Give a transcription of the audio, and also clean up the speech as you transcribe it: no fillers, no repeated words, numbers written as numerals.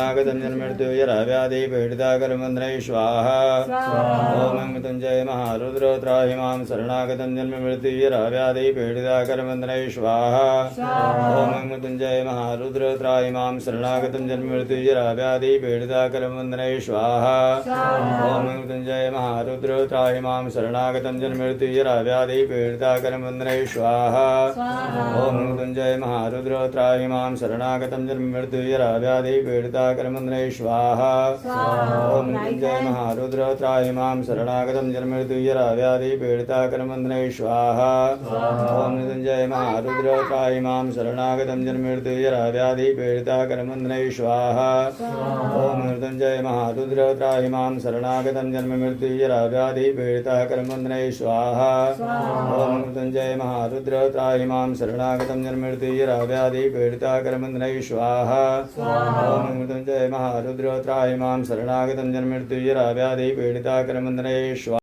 नागतं जन्मृत्युजराव्याधि पीडिता कर्मन्द्रय स्वाहा ओम मृत्युंजय महारुद्र त्राहि मां शरणागतं जन्ममृत्युजराव्याधि पीडिता कर्मन्द्रय स्वाहा ओम मृत्युंजय महारुद्र त्राहि मां शरणागतं जन्ममृत्युजराव्याधि पीडिता कर्मन्द्रय स्वाहा ओम मृत्युंजय महारुद्र त्राहि मां शरणागतं जन्ममृत्युजराव्याधि पीडिता कर्मन्द्रय स्वाहा ओम मृत्युंजय महारुद्र त्राहि मां शरणागतं जन्ममृत्युजराव्याधि पीडिता कर्मन्द्रय स्वाहा ओम मृत्युंजय महारुद्र त्राहि मां शरणागतं जन्ममृत्युजराव्याधि पीडिता कर्मन्द्रय स्वाहा ओम मृत्युंजय महारुद्र त्राहि मां शरणागतं जन्ममृत्युजराव्याधि पीडिता कर्मन्द्रय स्वाहा ओम मृत्युंजय महारुद्र त्राहि मां शरणागतं जन्ममृत्युजराव्याधि पीडिता कर्मन्द्रय स्वाहा ओम मृत्युंजय महारुद्र त्राहि मां शरणागतं जन्ममृत्युजराव्याधि पीडिता कर्मन्द्रय स्वाहा ओम मृत्युंजय महारुद्र त्राहि मां शरणागतं जन्ममृत्युजराव्याधि पीडिता कर्मन्द्रय स्वाहा।